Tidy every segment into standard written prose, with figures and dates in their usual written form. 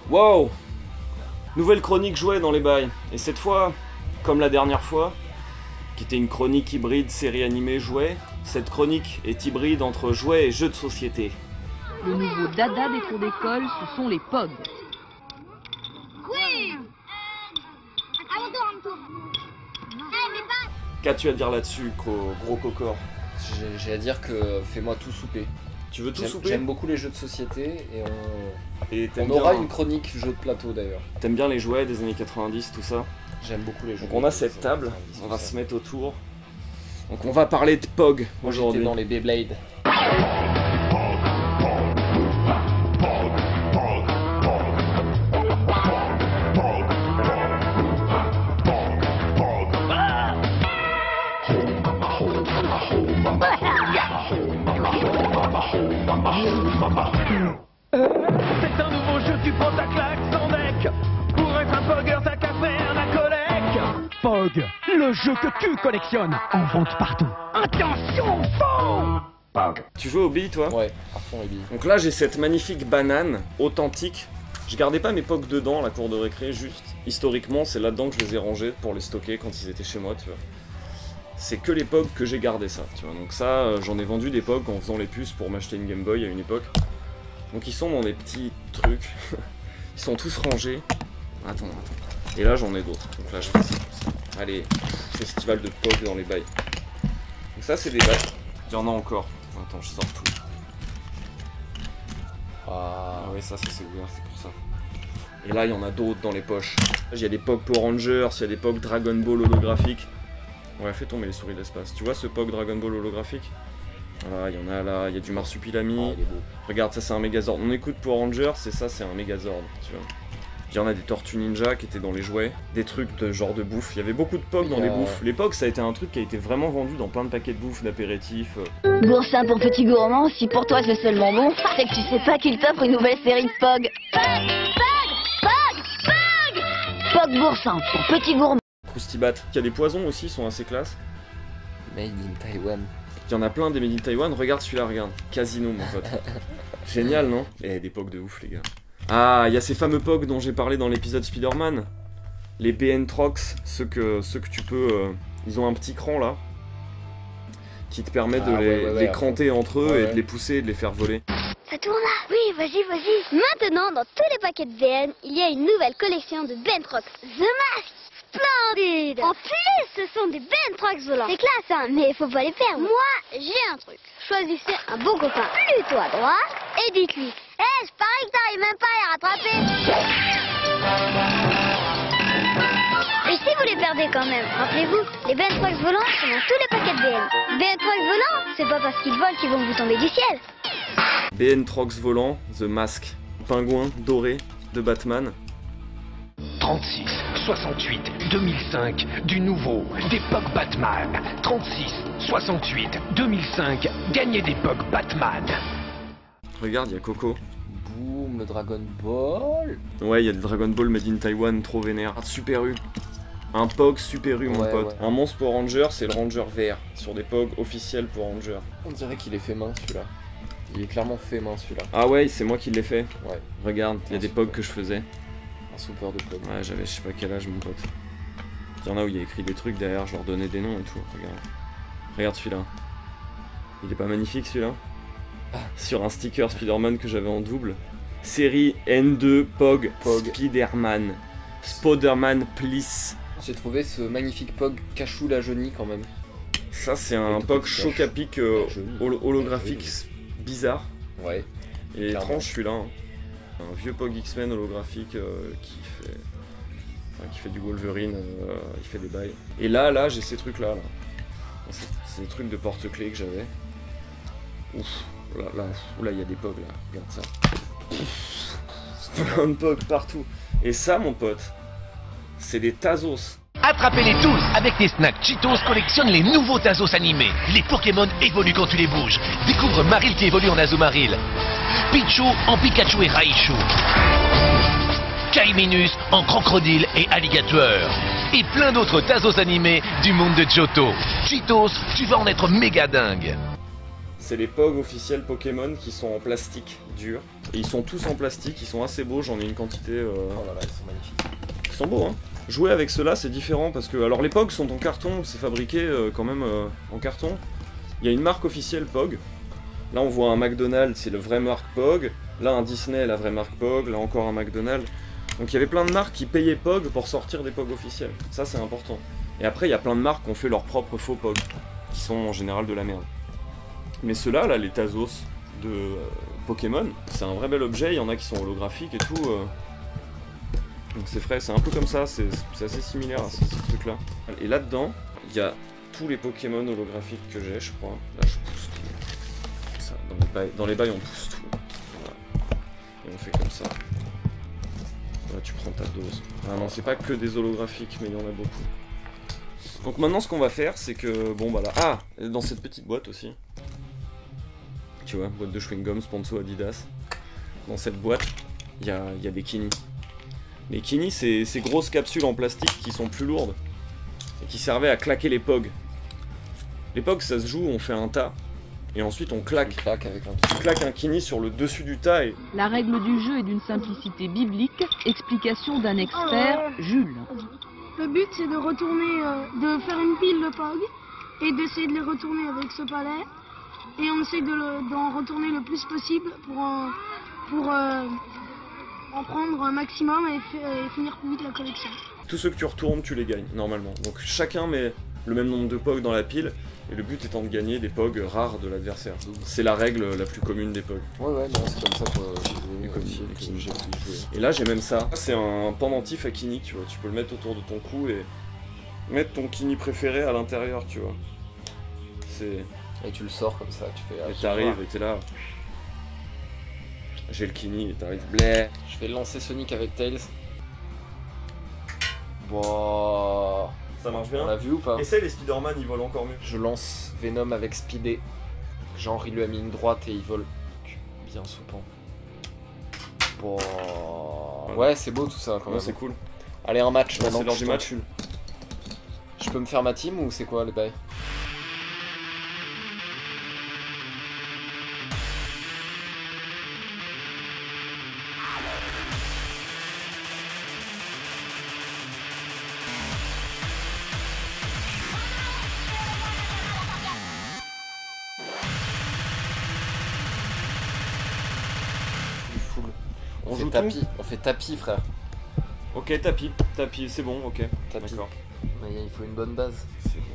Wow! Nouvelle chronique jouet dans les bails. Et cette fois, comme la dernière fois, qui était une chronique hybride série animée jouet, cette chronique est hybride entre jouets et jeux de société. Le nouveau dada des cours d'école, ce sont les POG. Oui. À mon tour. Qu'as-tu à dire là-dessus, gros cocor? J'ai à dire que fais-moi tout souper. Tu veux tout souper? J'aime beaucoup les jeux de société et on t'aimes aura bien, une chronique jeu de plateau d'ailleurs. T'aimes bien les jouets des années 90, tout ça? J'aime beaucoup les jeux. Donc on a cette table, on va se mettre autour. Donc on va parler de POG aujourd'hui. Dans les Beyblade. C'est un nouveau jeu, tu prends ta claque sans deck. Pour être un pogger, t'as qu'à faire la collecte. Pog, le jeu que tu collectionnes, en vente partout. Attention, faux. Pog. Tu joues au billes, toi? Ouais, à fond les billes. Donc là j'ai cette magnifique banane authentique. Je gardais pas mes POG dedans, la cour de récré, juste. Historiquement, c'est là-dedans que je les ai rangés pour les stocker quand ils étaient chez moi, tu vois. C'est que les POG que j'ai gardé ça, tu vois. Donc ça, j'en ai vendu des POG en faisant les puces pour m'acheter une Game Boy à une époque. Donc ils sont dans des petits trucs. Ils sont tous rangés. Attends. Et là j'en ai d'autres. Donc là je fais ça. Allez, festival de POG dans les bails. Donc ça c'est des bails. Il y en a encore. Attends, je sors tout. Ah ouais, ça c'est ouvert, c'est pour ça. Et là il y en a d'autres dans les poches. Il y a des POG Power Rangers, il y a des POG Dragon Ball holographiques. Ouais, fais tomber les souris de l'espace. Tu vois ce POG Dragon Ball holographique? Voilà, il y en a là, il y a du marsupilami. Regarde, ça c'est un Megazord. On écoute Power Rangers, c'est ça, c'est un Megazord, tu vois. Il y en a des Tortues Ninja qui étaient dans les jouets, des trucs de genre de bouffe. Il y avait beaucoup de POG dans les bouffes. Les POG, ça a été un truc qui a été vraiment vendu dans plein de paquets de bouffe, d'apéritifs. Boursin pour petit gourmand, si pour toi c'est seulement bon, c'est que tu sais pas qu'il t'offre une nouvelle série de POG. POG Boursin pour petit gourmand. Croustibat. Il y a des poisons aussi, ils sont assez classe. Made in Taiwan. Il y en a plein des Made in Taiwan. Regarde celui-là, regarde. Casino, mon pote. Génial, non? Eh, des POG de ouf, les gars. Ah, il y a ces fameux POG dont j'ai parlé dans l'épisode Spider-Man. Les BN Trox, ceux que tu peux... ils ont un petit cran, là, qui te permet de les cranter entre eux et de les pousser et de les faire voler. Ça tourne là. Oui, vas-y. Maintenant, dans tous les paquets de BN, il y a une nouvelle collection de Bentrox The Mask. Splendide. En plus, ce sont des Bentrox volants. C'est classe, hein, mais faut pas les perdre. Moi, j'ai un truc. Choisissez un bon copain plutôt à droite et dites-lui: Hé, je parie que t'arrives même pas à les rattraper. Et si vous les perdez quand même, rappelez-vous, les Bentrox volants sont dans tous les paquets de BN. Bentrox volants, c'est pas parce qu'ils volent qu'ils vont vous tomber du ciel. BN Trox volant, The Mask. Pingouin doré de Batman. 36, 68, 2005, du nouveau, des POG Batman. 36, 68, 2005, gagnez des POG Batman. Regarde, il y a Coco. Boom, le Dragon Ball. Ouais, il y a des Dragon Ball Made in Taiwan, trop vénère. Super U. Un POG Super U, mon pote. Ouais. Un monstre Power Ranger, c'est le Ranger vert. Sur des POG officiels Power Ranger. On dirait qu'il est fait main celui-là. Il est clairement fait main celui-là. Ah ouais, c'est moi qui l'ai fait. Ouais. Regarde, il y a des POG que je faisais. Un super de POG. Ouais, j'avais je sais pas quel âge, mon pote. Il y en a où il y a écrit des trucs derrière, je leur donnais des noms et tout. Regarde celui-là. Il est pas magnifique celui-là? Sur un sticker Spider-Man que j'avais en double. Série N2 POG Spider-Man. Spider-Man Please. J'ai trouvé ce magnifique POG Cachou la Johnny quand même. Ça c'est un POG Choc-à-Pic holographique bizarre. Ouais. Il est étrange celui-là. Hein. Un vieux POG X-Men holographique qui fait du Wolverine, il fait des bails. Et là j'ai ces trucs là. C'est des trucs de porte-clés que j'avais. Ouf, là il y a des POG là, regarde ça. Plein de POG partout. Et ça mon pote, c'est des Tazos. Attrapez-les tous! Avec tes snacks Cheetos, collectionne les nouveaux Tazos animés. Les Pokémon évoluent quand tu les bouges. Découvre Maril qui évolue en Azumarill. Pichu en Pikachu et Raichu. Kaiminus en Crocodile et Alligator. Et plein d'autres Tazos animés du monde de Johto. Cheetos, tu vas en être méga dingue. C'est les POG officiels Pokémon qui sont en plastique dur. Et ils sont tous en plastique, ils sont assez beaux, j'en ai une quantité... Oh là là, ils sont magnifiques. Ils sont beaux, hein. Jouer avec ceux-là, c'est différent parce que... Alors les POG sont en carton, c'est fabriqué quand même en carton. Il y a une marque officielle POG. Là on voit un McDonald's, c'est le vrai marque POG. Là un Disney, la vraie marque POG. Là encore un McDonald's. Donc il y avait plein de marques qui payaient POG pour sortir des POG officiels. Ça c'est important. Et après il y a plein de marques qui ont fait leurs propres faux POG. Qui sont en général de la merde. Mais ceux-là, là, les Tazos de Pokémon, c'est un vrai bel objet, il y en a qui sont holographiques et tout. Donc c'est frais, c'est un peu comme ça, c'est assez similaire à ce truc-là. Et là-dedans, il y a tous les Pokémon holographiques que j'ai, je crois. Là, je pousse tout. Ça, dans les bails, on pousse tout. Voilà. Et on fait comme ça. Là, tu prends ta dose. Ah non, c'est pas que des holographiques, mais il y en a beaucoup. Donc maintenant, ce qu'on va faire, c'est que... Bon, bah là... Ah, dans cette petite boîte aussi. Tu vois, boîte de chewing-gum, sponsor Adidas. Dans cette boîte, il y a des Kini. Les Kini, c'est ces grosses capsules en plastique qui sont plus lourdes. Et qui servaient à claquer les POG. Les POG, ça se joue, on fait un tas. Et ensuite, on claque. On claque un Kini sur le dessus du tas et... La règle du jeu est d'une simplicité biblique. Explication d'un expert, Jules. Le but, c'est de retourner, de faire une pile de POG et d'essayer de les retourner avec ce palais. Et on essaie d'en retourner le plus possible pour en prendre un maximum et finir plus vite la collection. Tous ceux que tu retournes, tu les gagnes, normalement. Donc chacun met le même nombre de POG dans la pile, et le but étant de gagner des POG rares de l'adversaire. C'est la règle la plus commune des POG. Ouais, non, c'est comme ça que j'ai pu jouer. Et là, j'ai même ça. C'est un pendentif à Kini, tu vois. Tu peux le mettre autour de ton cou et mettre ton Kini préféré à l'intérieur, tu vois. C'est... Et tu le sors comme ça, tu fais... Et t'arrives et t'es là. J'ai le Kini et t'arrives. Bleh. Je vais lancer Sonic avec Tails. Bon... Ça marche bien. On l'a vu ou pas? Essaye, les Spider-Man, ils volent encore mieux. Je lance Venom avec Speedé. Genre, il lui a mis une droite et il vole bien soupant. Bon... Ouais, c'est beau tout ça quand même. C'est cool. Allez, un match maintenant. C'est l'heure du match. Je peux me faire ma team ou c'est quoi les bails? On fait tapis, frère. Ok, tapis, c'est bon, ok. Tapis. D'accord. Mais il faut une bonne base. C'est bon.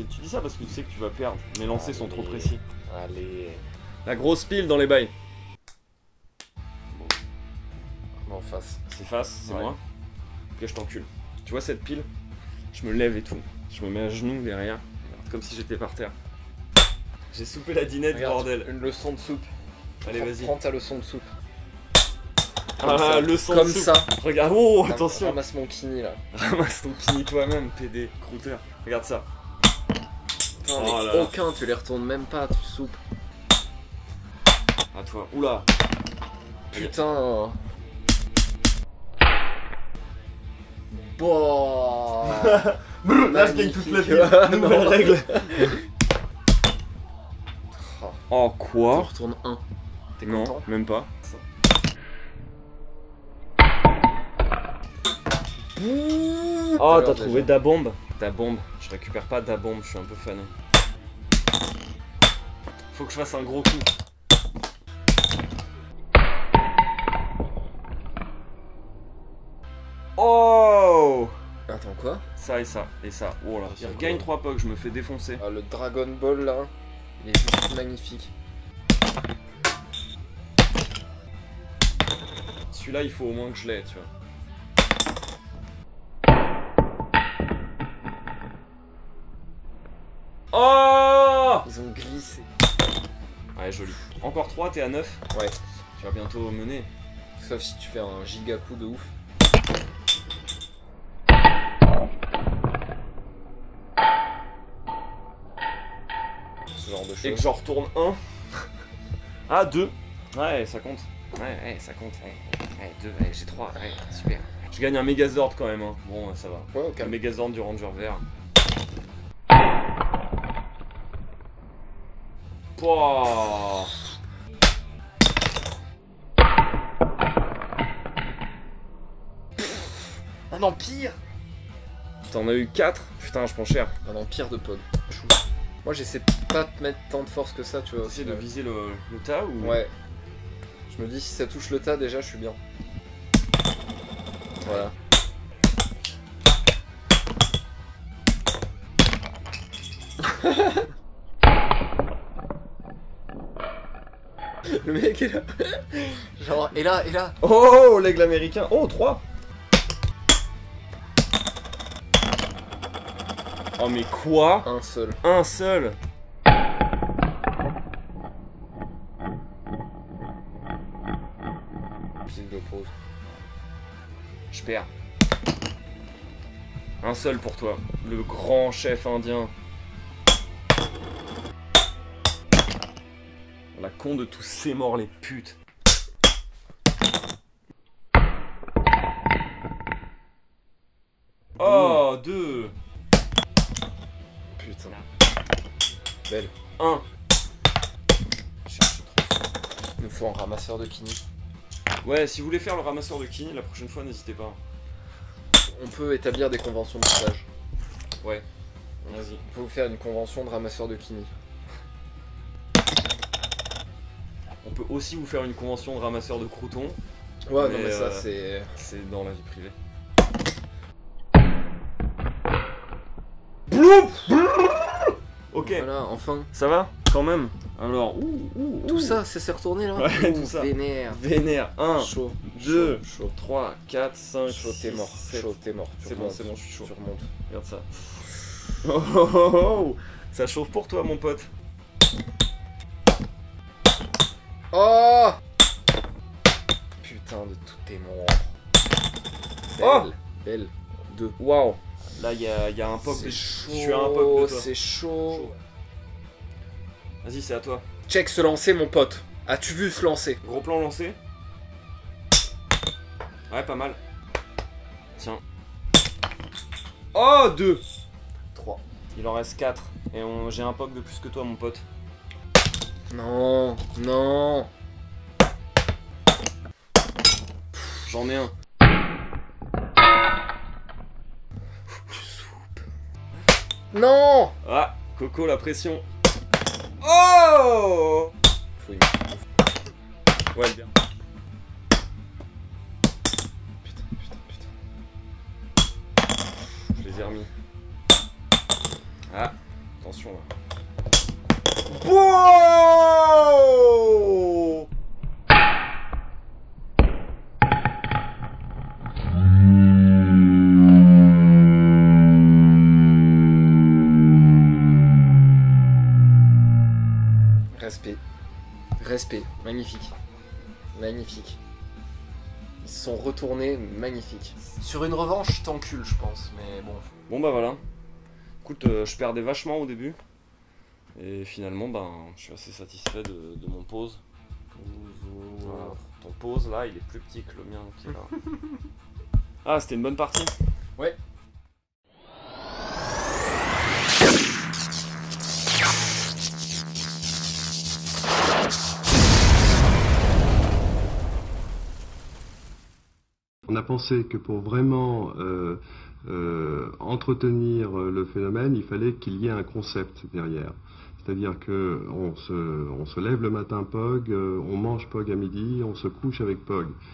Tu dis ça parce que tu sais que tu vas perdre. Mes lancers sont trop précis. Allez. La grosse pile dans les bails. Bon, face. C'est face, c'est moi. Ok, je t'encule. Tu vois cette pile? Je me lève et tout. Je me mets à genoux derrière. Comme si j'étais par terre. J'ai soupé la dinette, regarde, bordel. Une leçon de soupe. Allez, vas-y. Prends ta leçon de soupe. Ah, leçon comme de soupe. ça. Regarde, oh, attention. Ramasse mon Kini là. Ramasse ton Kini toi-même, PD, croûteur. Regarde ça. Putain, Oh mais là là. aucun, tu les retournes même pas, tu soupes. À toi. Oula. Putain. Bon. Là, je gagne toute la vie. Nouvelle règle. Oh, Tu quoi? retournes 1. T'es Non, content? même pas. Oh, t'as trouvé Da-Bomb. Da-Bomb. Je récupère pas Da-Bomb, je suis un peu fan. Faut que je fasse un gros coup. Oh! Attends, quoi? Ça et ça, et ça. Oh là, il regagne 3 POG, je me fais défoncer. Ah, le Dragon Ball là, il est juste magnifique. Celui-là, il faut au moins que je l'aie, tu vois. Oh! Ils ont glissé. Ouais, joli. Encore 3, t'es à 9. Ouais. Tu vas bientôt mener. Sauf si tu fais un giga coup de ouf. Ce genre de choses. Et que j'en retourne 1. Ah, 2. Ouais, ça compte. Ouais, ça compte. Ouais, 2, ouais, j'ai 3. Ouais, super. Je gagne un Megazord quand même. Hein. Bon, ça va. Ouais, ok. Le Megazord du Ranger vert. Pouah. Un empire. T'en as eu 4? Putain, je prends cher. Un empire de Pog. Chou. Moi j'essaie de pas te mettre tant de force que ça, tu vois. T'essaies de viser le tas ou... Ouais. Je me dis si ça touche le tas déjà je suis bien. Voilà. Le mec est là. Genre, et là, et là. Oh, l'aigle américain. Oh, 3. Oh, mais quoi? Un seul. Un seul. Pile de pause. Je perds. Un seul pour toi. Le grand chef indien. La con de tous ces morts, les putes. Oh, 2. Putain. Belle. 1. Il nous faut un ramasseur de kini. Ouais, si vous voulez faire le ramasseur de kini, la prochaine fois, n'hésitez pas. On peut établir des conventions de stage. Ouais. Vas-y. On peut vous faire une convention de ramasseur de kini. On peut aussi vous faire une convention de ramasseur de croutons. Ouais, non mais ça c'est... C'est dans la vie privée. Bloup. Ok. Voilà, enfin. Ça va quand même. Alors, Tout ça, c'est retourné là. Ouais, tout ça. Vénère. Vénère. 1, Chaud. 2, Chaud. 3, 4, 5, Chaud, t'es mort. Chaud, t'es mort. C'est bon, je suis chaud. Tu remontes. Regarde ça. Oh, oh, oh, oh. Ça chauffe pour toi, mon pote. Oh putain de tout est mort. Belle. Oh Belle. 2. Waouh. Là, il y a un pop. C'est Je chaud. suis à un pop de toi. C'est chaud. Vas-y, c'est à toi. Check se lancer, mon pote. As-tu vu se lancer? Gros plan lancé. Ouais, pas mal. Tiens. Oh, 2. 3. Il en reste 4. Et j'ai un pop de plus que toi, mon pote. Non. Non. J'en ai un. Non. Ah, Coco, la pression. Oh. Faut Ouais, bien. Putain. Je les ai remis. Ah, attention là. Wow. Respect. Respect. Magnifique. Magnifique. Ils se sont retournés, magnifique. Sur une revanche, je t'encule, je pense, mais bon. Bon bah voilà. Écoute, je perdais vachement au début. Et finalement, ben, je suis assez satisfait de mon pose. Voilà. Ton pose là, il est plus petit que le mien qui est là. Ah, c'était une bonne partie. Ouais. On a pensé que pour vraiment entretenir le phénomène, il fallait qu'il y ait un concept derrière. C'est-à-dire qu'on se lève le matin POG, on mange POG à midi, on se couche avec POG.